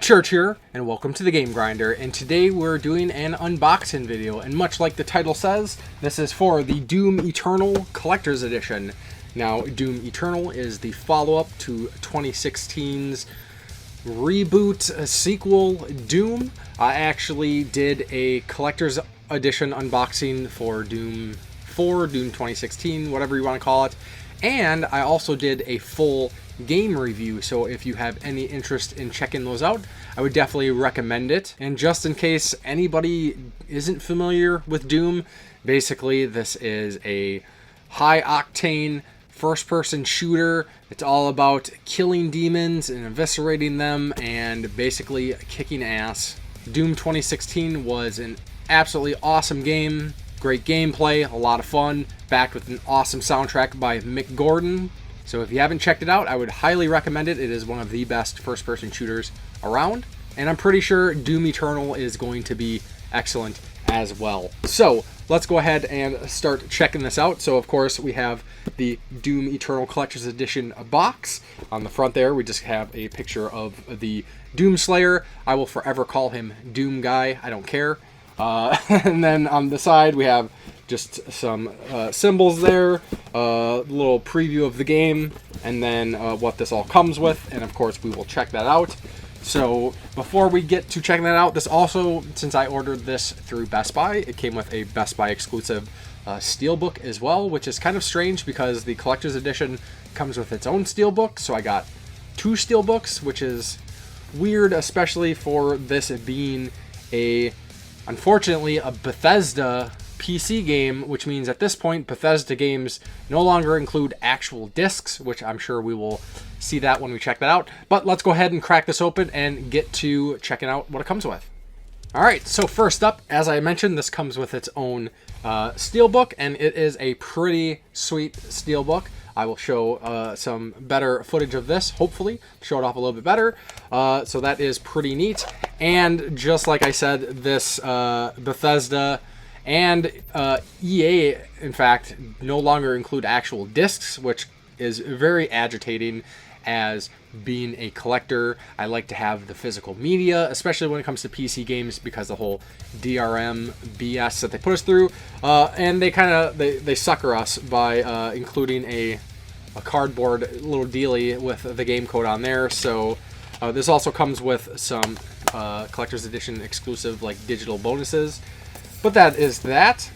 Church here, and welcome to the Game Grinder, and today we're doing an unboxing video, and much like the title says, this is for the Doom Eternal Collector's Edition. Now, Doom Eternal is the follow-up to 2016's reboot sequel, Doom. I actually did a Collector's Edition unboxing for Doom 4, Doom 2016, whatever you want to call it, and I also did a full game review, so if you have any interest in checking those out, I would definitely recommend it. And just in case anybody isn't familiar with Doom, basically this is a high-octane first-person shooter. It's all about killing demons and eviscerating them and basically kicking ass. Doom 2016 was an absolutely awesome game. Great gameplay, a lot of fun, backed with an awesome soundtrack by Mick Gordon. So if you haven't checked it out, I would highly recommend it. It is one of the best first-person shooters around, and I'm pretty sure Doom Eternal is going to be excellent as well. So let's go ahead and start checking this out. So of course we have the Doom Eternal Collector's Edition box. On the front there, we just have a picture of the Doom Slayer. I will forever call him Doom Guy. I don't care. And then on the side we have just some symbols there, a little preview of the game, and then what this all comes with, and of course we will check that out. So before we get to checking that out, this also, since I ordered this through Best Buy, it came with a Best Buy exclusive steelbook as well, which is kind of strange because the Collector's Edition comes with its own steelbook, so I got two steelbooks, which is weird, especially for this being unfortunately a Bethesda PC game, which means at this point Bethesda games no longer include actual discs, which I'm sure we will see that when we check that out. But let's go ahead and crack this open and get to checking out what it comes with. Alright, so first up, as I mentioned, this comes with its own steelbook, and it is a pretty sweet steelbook. I will show some better footage of this, hopefully, show it off a little bit better. So that is pretty neat. And just like I said, this Bethesda and EA, in fact, no longer include actual discs, which is very agitating. As being a collector, I like to have the physical media, especially when it comes to PC games, because the whole DRM BS that they put us through, and they sucker us by including a cardboard little dealie with the game code on there. So this also comes with some collector's edition exclusive like digital bonuses. But that is that.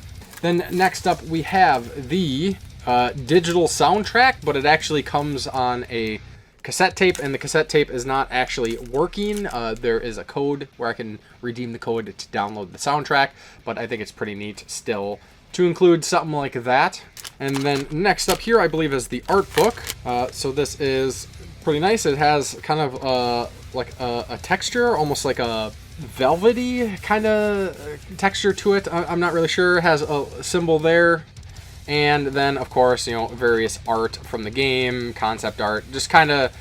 Then next up we have the digital soundtrack, but it actually comes on a cassette tape, and the cassette tape is not actually working. There is a code where I can redeem the code to download the soundtrack, but I think it's pretty neat still to include something like that. And then next up here, I believe, is the art book. So this is pretty nice. It has kind of like a texture, almost like a velvety kind of texture to it. I'm not really sure. It has a symbol there. And then, of course, various art from the game, concept art, just kind of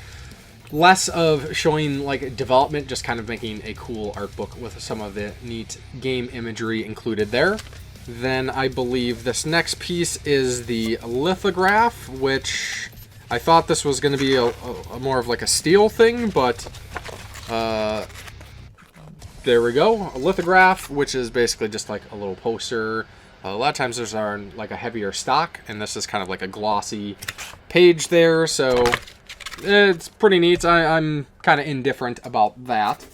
less of showing like development, just kind of making a cool art book with some of the neat game imagery included there. Then I believe this next piece is the lithograph, which I thought this was going to be a more of like a steel thing, but there we go. A lithograph, which is basically just like a little poster. A lot of times those are like a heavier stock, and this is kind of like a glossy page there, so it's pretty neat. I'm kind of indifferent about that.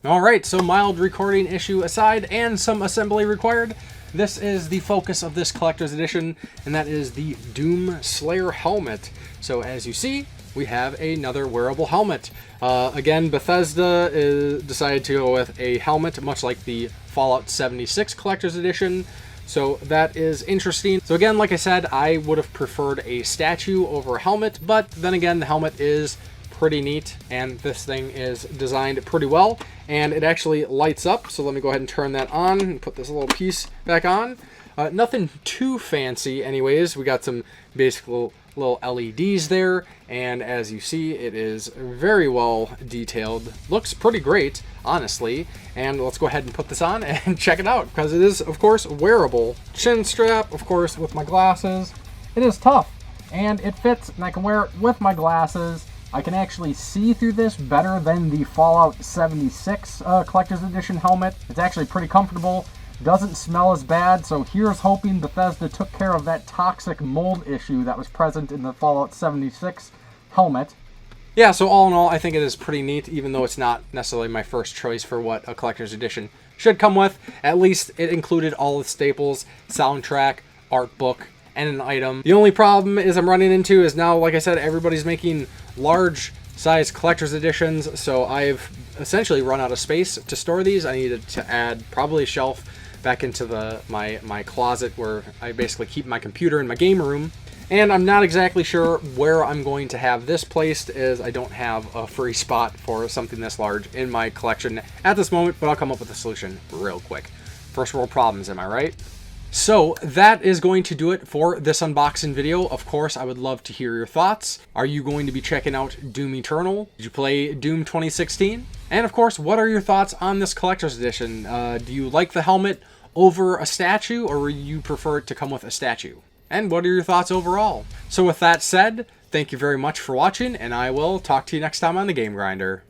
Alright, so mild recording issue aside and some assembly required, this is the focus of this collector's edition, and that is the Doom Slayer helmet. So as you see, we have another wearable helmet. Again, Bethesda decided to go with a helmet much like the Fallout 76 collector's edition. So that is interesting. So again, like I said, I would have preferred a statue over a helmet, but then again, the helmet is pretty neat, and this thing is designed pretty well, and it actually lights up. So let me go ahead and turn that on and put this little piece back on. Nothing too fancy anyways. We got some basic little LEDs there, and as you see, it is very well detailed. Looks pretty great, honestly. And let's go ahead and put this on and check it out, because it is, of course, wearable. Chin strap, of course, with my glasses. It is tough, and it fits, and I can wear it with my glasses, I can actually see through this better than the Fallout 76 Collector's Edition helmet. It's actually pretty comfortable. Doesn't smell as bad, so here's hoping Bethesda took care of that toxic mold issue that was present in the Fallout 76 helmet. Yeah, so all in all, I think it is pretty neat, even though it's not necessarily my first choice for what a collector's edition should come with. At least it included all the staples, soundtrack, art book, and an item. The only problem is I'm running into is now, like I said, everybody's making large size collector's editions, so I've essentially run out of space to store these. I needed to add probably a shelf back into my closet where I basically keep my computer in my game room. And I'm not exactly sure where I'm going to have this placed, as I don't have a free spot for something this large in my collection at this moment, but I'll come up with a solution real quick. First world problems, am I right? So that is going to do it for this unboxing video. Of course, I would love to hear your thoughts. Are you going to be checking out Doom Eternal? Did you play Doom 2016? And of course, what are your thoughts on this collector's edition? Do you like the helmet over a statue, or would you prefer it to come with a statue? And what are your thoughts overall? So with that said, thank you very much for watching, and I will talk to you next time on the Game Grinder.